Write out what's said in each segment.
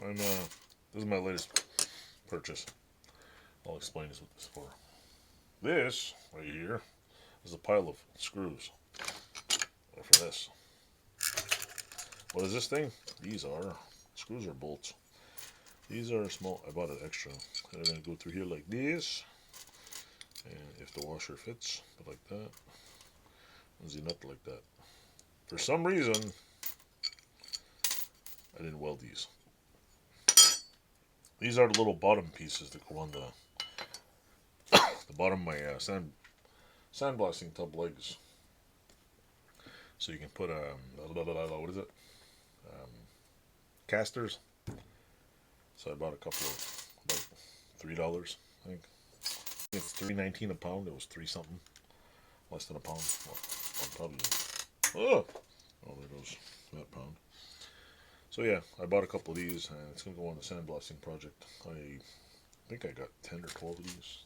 This is my latest purchase. I'll explain this what this is for. This right here is a pile of screws for this. What is this thing? These are screws or bolts. These are small. I bought it extra. They're gonna go through here like this, and if the washer fits, but like that, there's a nut like that. For some reason, I didn't weld these. These are the little bottom pieces that go on the bottom of my sandblasting tub legs. So you can put what is it? Um, Casters. So I bought a couple of about $3. I think it's $3.19 a pound. It was three something, less than a pound. Well, probably. Oh, there goes that pound. So yeah, I bought a couple of these, and it's gonna go on the sandblasting project. I think I got 10 or 12 of these.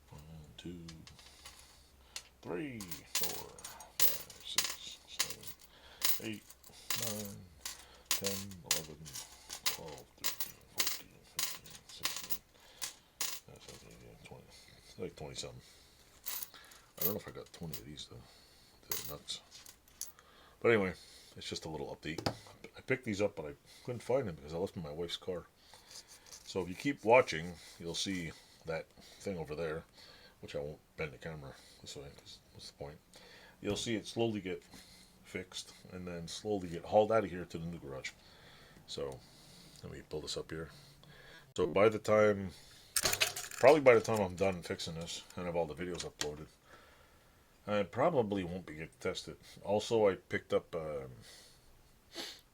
1, 2, 3, 4, 5, 6, 7, 8, 9, 10, 11, 12, 13, 14, 15, 16, 17, 18, 20. It's like 20 something. I don't know if I got 20 of these though. They're nuts. But anyway, it's just a little update. I picked these up, but I couldn't find them because I left them in my wife's car. So if you keep watching, you'll see that thing over there, which I won't bend the camera this way because what's the point? You'll see it slowly get fixed and then slowly get hauled out of here to the new garage. So let me pull this up here. So probably by the time I'm done fixing this and have all the videos uploaded, I probably won't be getting tested. Also, I picked up.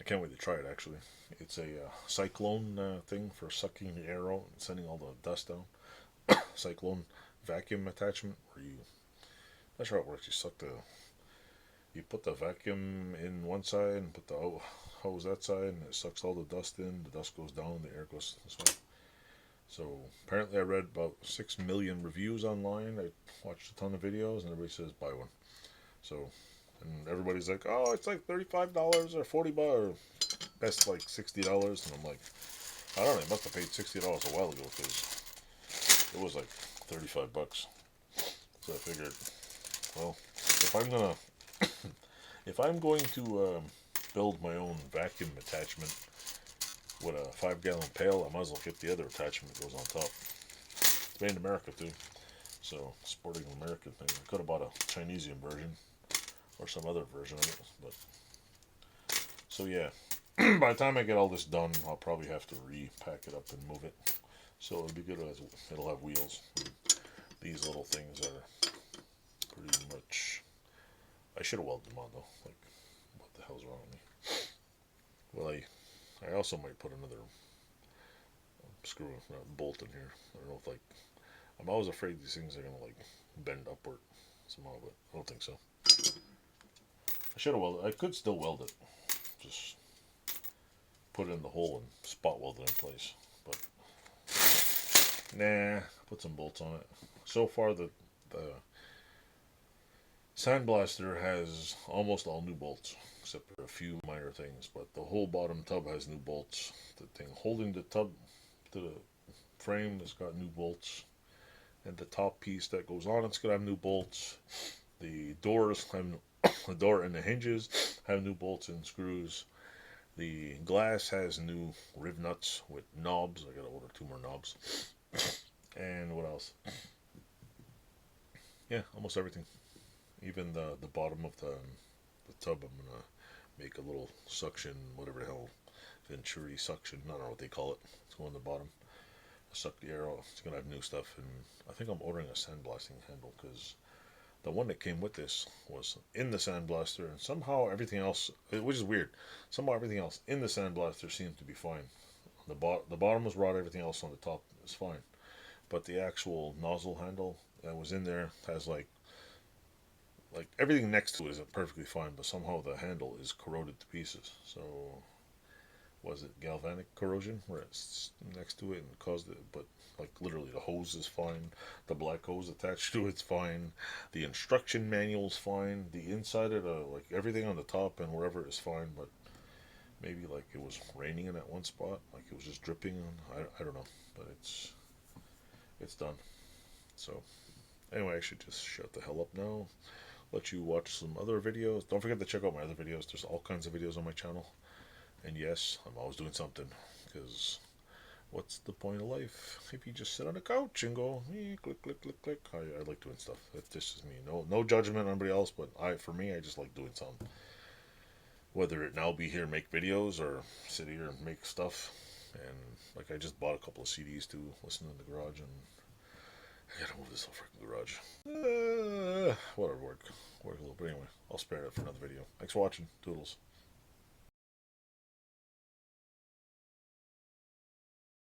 I can't wait to try it. Actually, it's a cyclone thing for sucking the air out and sending all the dust down. Cyclone vacuum attachment where you. That's how it works. You put the vacuum in one side and put the hose that side, and it sucks all the dust in. The dust goes down, the air goes this way. So apparently, I read about 6 million reviews online. I watched a ton of videos, and everybody says buy one. So, and everybody's like, oh, it's like $35 or $40, or best like $60. And I'm like, I don't know, I must have paid $60 a while ago because it was like $35. So I figured, well, if I'm going to build my own vacuum attachment with a 5-gallon pail, I might as well get the other attachment that goes on top. It's made in America too, so sporting an American thing. I could have bought a Chinesian version or some other version of it, but so yeah. By the time I get all this done, I'll probably have to repack it up and move it. So it'll be good as it'll have wheels. These little things are pretty much. I should have welded them on though. Like, what the hell's wrong with me? Well, I also might put another screw bolt in here. I don't know if like I'm always afraid these things are gonna like bend upward somehow, but I don't think so. I should have welded. I could still weld it. Just put it in the hole and spot weld it in place. But nah, put some bolts on it. So far, the Sandblaster has almost all new bolts, except for a few minor things. But the whole bottom tub has new bolts. The thing holding the tub to the frame has got new bolts, and the top piece that goes on it's gonna have new bolts. The doors have the door and the hinges have new bolts and screws. The glass has new rib nuts with knobs. I gotta order 2 more knobs. And what else? Yeah, almost everything. Even the bottom of the tub, I'm gonna make a little suction, whatever the hell, Venturi suction. I don't know what they call it. It's going on the bottom. Suck the air out. It's gonna have new stuff, and I think I'm ordering a sandblasting handle because the one that came with this was in the sandblaster, and somehow everything else, which is weird, somehow everything else in the sandblaster seemed to be fine. The bottom was rod, everything else on the top is fine, but the actual nozzle handle that was in there has like everything next to it isn't perfectly fine, but somehow the handle is corroded to pieces. So was it galvanic corrosion where it's next to it and caused it? But like literally the hose is fine, the black hose attached to it's fine, the instruction manual's fine, the inside of the like everything on the top and wherever is fine, but Maybe like it was raining in that one spot, like it was just dripping. I don't know, but it's done. So anyway, I should just shut the hell up now. Let you watch some other videos. Don't forget to check out my other videos. There's all kinds of videos on my channel. And yes, I'm always doing something. Because what's the point of life if you just sit on the couch and go click click click click? I like doing stuff. That's just me. No judgment on anybody else, but for me, I just like doing something. Whether it now be here and make videos or sit here and make stuff. And like I just bought a couple of CDs to listen in the garage, and I gotta move this whole freaking garage. Whatever, work a little. But anyway, I'll spare it for another video. Thanks for watching. Toodles.